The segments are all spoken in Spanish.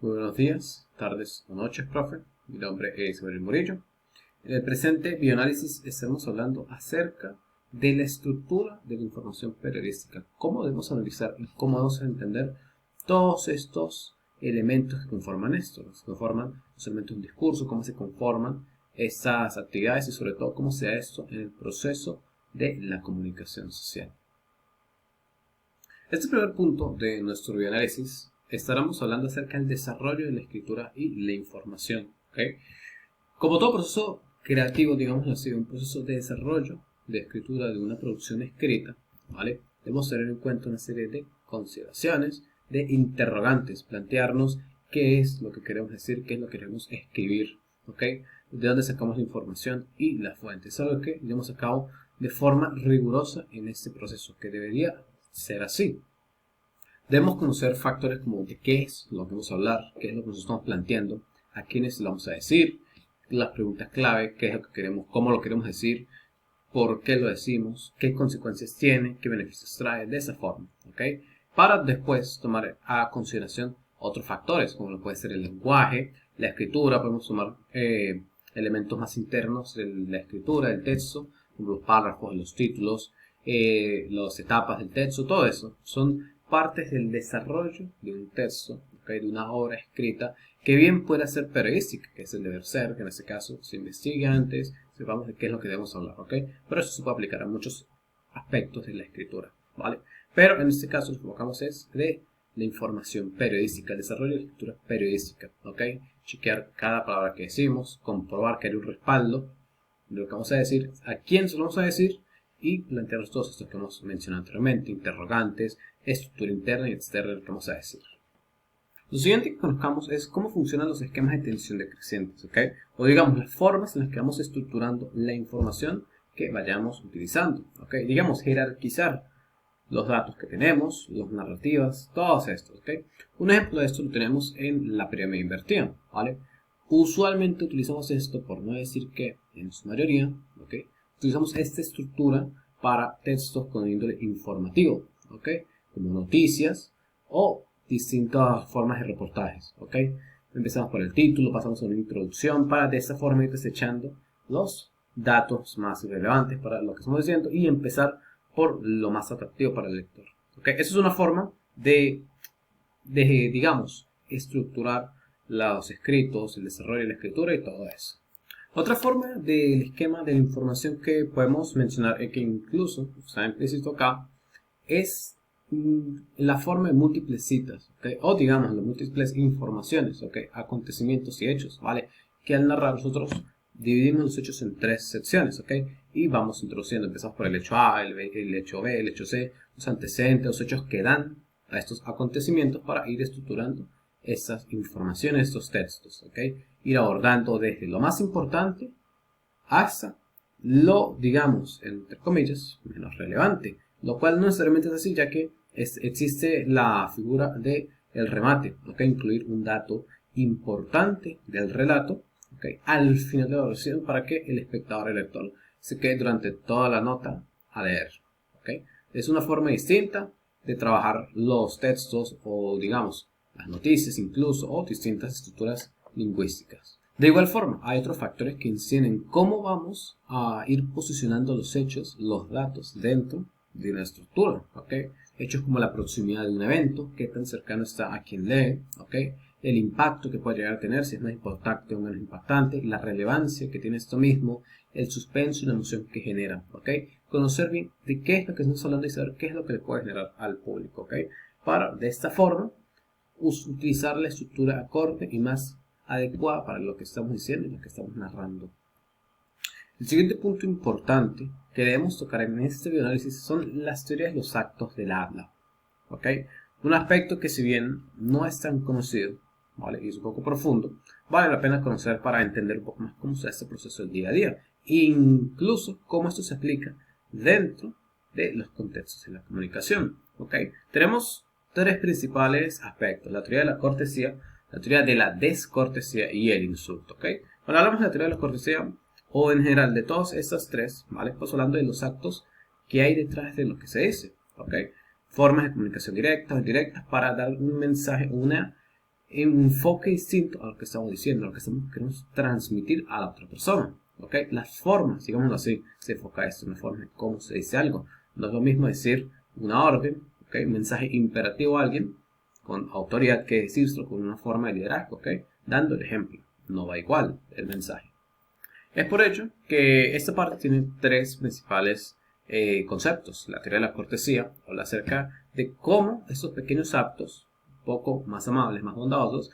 Muy buenos días, tardes o noches, profe. Mi nombre es Gabriel Murillo. En el presente bioanálisis estaremos hablando acerca de la estructura de la información periodística, cómo debemos analizar y cómo debemos entender todos estos elementos que conforman esto, los que conforman los elementos de un discurso, cómo se conforman estas actividades y sobre todo cómo se da esto en el proceso de la comunicación social. Este primer punto de nuestro bioanálisis estaremos hablando acerca del desarrollo de la escritura y la información. ¿Okay? Como todo proceso creativo, digamos así, un proceso de desarrollo de escritura de una producción escrita, ¿vale? Debemos tener en cuenta una serie de consideraciones, de interrogantes, plantearnos qué es lo que queremos decir, qué es lo que queremos escribir, ¿ok? De dónde sacamos la información y la fuente. Es algo que llevamos a cabo de forma rigurosa en este proceso, que debería ser así. Debemos conocer factores como de qué es lo que vamos a hablar, qué es lo que nos estamos planteando, a quiénes lo vamos a decir, las preguntas clave, qué es lo que queremos, cómo lo queremos decir, por qué lo decimos, qué consecuencias tiene, qué beneficios trae, de esa forma, ¿ok? Para después tomar a consideración otros factores, como lo puede ser el lenguaje, la escritura, podemos tomar elementos más internos de la escritura, del texto, como los párrafos, los títulos, las etapas del texto, todo eso son partes del desarrollo de un texto, ¿okay? De una obra escrita que bien puede ser periodística, que es el deber ser, que en este caso se investigue antes, sepamos de qué es lo que debemos hablar, ¿ok? Pero eso se puede aplicar a muchos aspectos de la escritura, ¿vale? Pero en este caso lo que enfocamos es de la información periodística, el desarrollo de la escritura periodística, ¿ok? Chequear cada palabra que decimos, comprobar que hay un respaldo de lo que vamos a decir, a quién se lo vamos a decir y plantearnos todos estos que hemos mencionado anteriormente, interrogantes, estructura interna y externa de lo que vamos a decir. Lo siguiente que conozcamos es cómo funcionan los esquemas de tensión decrecientes, ¿ok? O digamos, las formas en las que vamos estructurando la información que vayamos utilizando, ¿ok? Digamos, jerarquizar los datos que tenemos, las narrativas, todos estos, ¿ok? Un ejemplo de esto lo tenemos en la pirámide invertida, ¿vale? Usualmente utilizamos esto, por no decir que en su mayoría, ¿ok? Utilizamos esta estructura para textos con índole informativo, ¿ok? Como noticias o distintas formas de reportajes, ¿ok? Empezamos por el título, pasamos a una introducción para de esa forma ir desechando los datos más relevantes para lo que estamos diciendo y empezar por lo más atractivo para el lector, ¿ok? Esa es una forma de digamos, estructurar los escritos, el desarrollo de la escritura y todo eso. Otra forma del esquema de la información que podemos mencionar y que incluso está implícito acá es la forma de múltiples citas, ¿okay? O digamos las múltiples informaciones, ¿okay? Acontecimientos y hechos, ¿vale? Que al narrar nosotros dividimos los hechos en tres secciones, ¿okay? Y vamos introduciendo, empezamos por el hecho A, el hecho B, el hecho C, los antecedentes, los hechos que dan a estos acontecimientos para ir estructurando estas informaciones, estos textos, ¿okay? Ir abordando desde lo más importante hasta lo, digamos, entre comillas, menos relevante, lo cual no necesariamente es así, ya que existe la figura de el remate, ¿ok? Incluir un dato importante del relato, ¿ok? Al final de la oración para que el espectador, el lector, se quede durante toda la nota a leer, ¿ok? Es una forma distinta de trabajar los textos o, digamos, las noticias incluso, o distintas estructuras lingüísticas. De igual forma, hay otros factores que inciden en cómo vamos a ir posicionando los hechos, los datos dentro de una estructura, ¿ok? Hechos como la proximidad de un evento, qué tan cercano está a quien lee, ¿ok? El impacto que puede llegar a tener, si es más impactante o menos impactante, la relevancia que tiene esto mismo, el suspenso y la emoción que genera, ¿ok? Conocer bien de qué es lo que estamos hablando y saber qué es lo que le puede generar al público, ¿ok? Para, de esta forma, utilizar la estructura acorde y más adecuada para lo que estamos diciendo y lo que estamos narrando. El siguiente punto importante que debemos tocar en este videoanálisis son las teorías de los actos del habla, ¿ok? Un aspecto que si bien no es tan conocido, ¿vale? Y es un poco profundo, vale la pena conocer para entender un poco más cómo se hace este proceso del día a día, incluso cómo esto se aplica dentro de los contextos de la comunicación, ¿ok? Tenemos tres principales aspectos: la teoría de la cortesía, la teoría de la descortesía y el insulto, ¿ok? Cuando hablamos de la teoría de la cortesía, o en general de todas estas tres, ¿vale? Pues hablando de los actos que hay detrás de lo que se dice, ¿ok? Formas de comunicación directas o indirectas para dar un mensaje, una enfoque distinto a lo que estamos diciendo, a lo que queremos transmitir a la otra persona. ¿Ok? Las formas, digámoslo así, se enfoca esto, una forma de cómo se dice algo. No es lo mismo decir una orden, ¿ok? Un mensaje imperativo a alguien con autoridad que decirlo con una forma de liderazgo, ¿ok? Dando el ejemplo. No va igual el mensaje. Es por ello que esta parte tiene tres principales conceptos. La teoría de la cortesía habla acerca de cómo estos pequeños actos, un poco más amables, más bondadosos,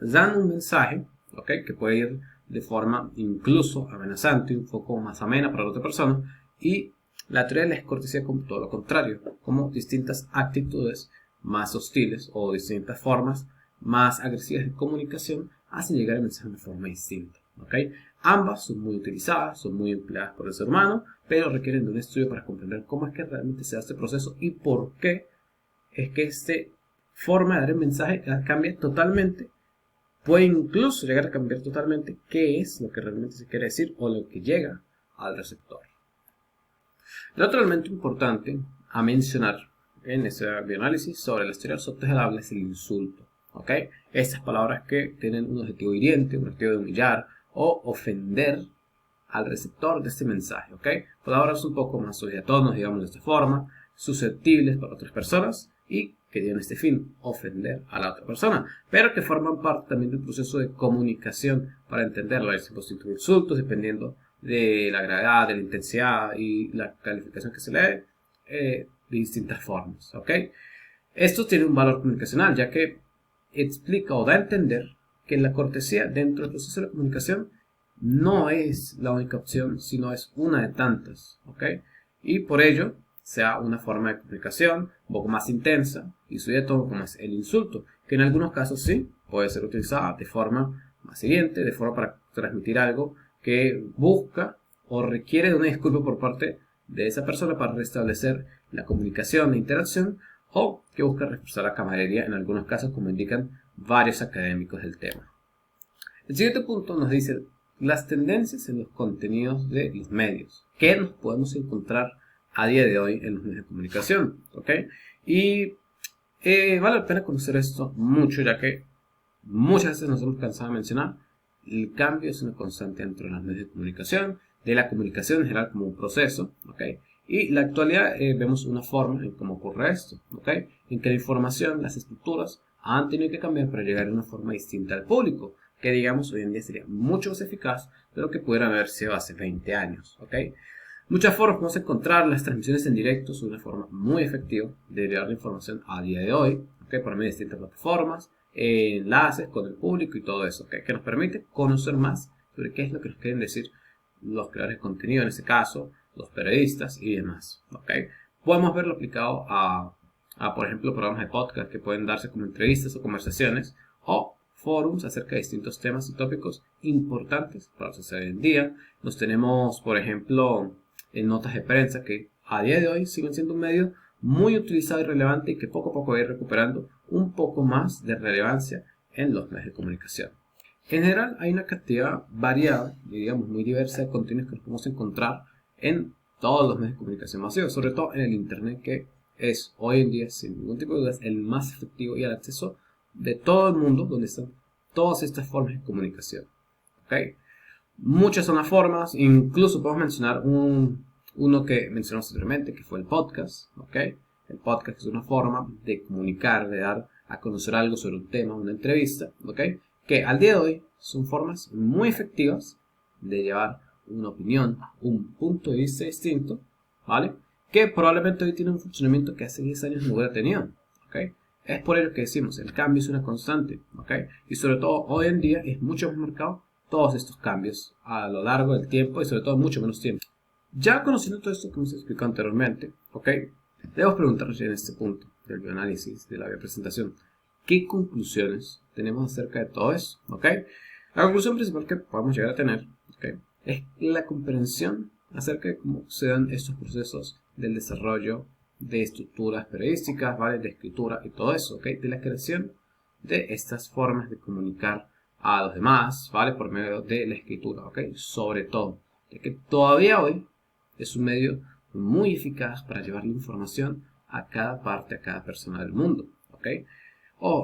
dan un mensaje, ¿ok? Que puede ir de forma incluso amenazante, un poco más amena para la otra persona. Y la teoría de la cortesía como todo lo contrario, como distintas actitudes más hostiles o distintas formas más agresivas de comunicación hacen llegar el mensaje de una forma distinta. ¿Okay? Ambas son muy utilizadas, son muy empleadas por el ser humano, pero requieren de un estudio para comprender cómo es que realmente se da este proceso y por qué es que esta forma de dar el mensaje cambia totalmente. Puede incluso llegar a cambiar totalmente qué es lo que realmente se quiere decir o lo que llega al receptor. El otro elemento importante a mencionar en este bioanálisis sobre la teoría del habla es el insulto. ¿Okay? Estas palabras que tienen un objetivo hiriente, un objetivo de humillar o ofender al receptor de este mensaje. ¿Okay? Palabras un poco más sujetas, digamos de esta forma, susceptibles para otras personas y que tienen este fin, ofender a la otra persona, pero que forman parte también del proceso de comunicación para entenderlo. Hay distintos insultos dependiendo de la gravedad, de la intensidad y la calificación que se le dé de distintas formas. ¿Okay? Esto tiene un valor comunicacional, ya que explica o da a entender que la cortesía dentro del proceso de la comunicación no es la única opción, sino es una de tantas. ¿Okay? Y por ello, sea una forma de comunicación un poco más intensa y sobre todo como es el insulto, que en algunos casos sí puede ser utilizada de forma más hiriente, de forma para transmitir algo que busca o requiere de una disculpa por parte de esa persona para restablecer la comunicación e interacción, o que busca reforzar la camaradería en algunos casos, como indican varios académicos del tema. El siguiente punto nos dice las tendencias en los contenidos de los medios. ¿Qué nos podemos encontrar a día de hoy en los medios de comunicación? ¿Okay? Y vale la pena conocer esto mucho, ya que muchas veces nos hemos cansado de mencionar, el cambio es una constante dentro de los medios de comunicación en general como un proceso. ¿Okay? Y en la actualidad vemos una forma en cómo ocurre esto, ¿okay? En que la información, las estructuras han tenido que cambiar para llegar de una forma distinta al público, que digamos hoy en día sería mucho más eficaz de lo que pudiera haber sido hace 20 años. ¿Okay? Muchas formas podemos encontrar las transmisiones en directo, son una forma muy efectiva de llevar la información a día de hoy, ¿okay? Por medio de distintas plataformas, enlaces con el público y todo eso, ¿okay? Que nos permite conocer más sobre qué es lo que nos quieren decir los creadores de contenido, en este caso, los periodistas y demás. ¿Okay? Podemos verlo aplicado a, por ejemplo, programas de podcast que pueden darse como entrevistas o conversaciones o forums acerca de distintos temas y tópicos importantes para la sociedad hoy en día. Nos tenemos, por ejemplo, en notas de prensa que a día de hoy siguen siendo un medio muy utilizado y relevante y que poco a poco va a ir recuperando un poco más de relevancia en los medios de comunicación. En general hay una cantidad variada y digamos muy diversa de contenidos que nos podemos encontrar en todos los medios de comunicación masivos, sobre todo en el internet, que es hoy en día sin ningún tipo de dudas el más efectivo y al acceso de todo el mundo, donde están todas estas formas de comunicación. ¿Okay? Muchas son las formas, incluso podemos mencionar uno que mencionamos anteriormente, que fue el podcast. ¿Okay? El podcast es una forma de comunicar, de dar a conocer algo sobre un tema, una entrevista, ¿okay? Que al día de hoy son formas muy efectivas de llevar una opinión, un punto de vista distinto, ¿vale? Que probablemente hoy tiene un funcionamiento que hace 10 años no hubiera tenido, ¿okay? Es por ello que decimos, el cambio es una constante, ¿okay? Y sobre todo hoy en día es mucho más marcado todos estos cambios a lo largo del tiempo y sobre todo mucho menos tiempo. Ya conociendo todo esto que hemos explicado anteriormente, ¿okay? Debemos preguntarnos en este punto del bioanálisis, de la biopresentación, ¿qué conclusiones tenemos acerca de todo eso? ¿Okay? La conclusión principal que podemos llegar a tener, ¿okay?, es la comprensión acerca de cómo se dan estos procesos del desarrollo de estructuras periodísticas, ¿vale?, de escritura y todo eso, ¿okay?, de la creación de estas formas de comunicar a los demás, ¿vale?, por medio de la escritura, ¿okay?, sobre todo, ya que todavía hoy es un medio muy eficaz para llevar la información a cada parte, a cada persona del mundo, ¿okay?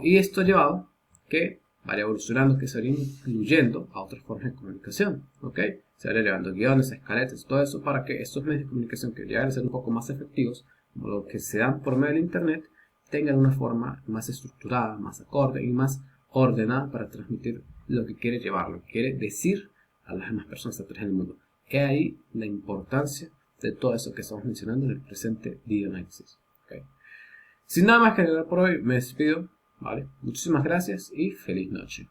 Y esto ha llevado que vaya evolucionando, que se vaya incluyendo a otras formas de comunicación, ¿ok? Se vaya elevando guiones, escaletas, todo eso para que estos medios de comunicación que llegan a ser un poco más efectivos, como los que se dan por medio del internet, tengan una forma más estructurada, más acorde y más ordenada para transmitir lo que quiere llevar, lo que quiere decir a las demás personas a través del mundo. He ahí la importancia de todo eso que estamos mencionando en el presente videoanálisis. ¿Okay? Sin nada más que agregar por hoy, me despido. ¿Vale? Muchísimas gracias y feliz noche.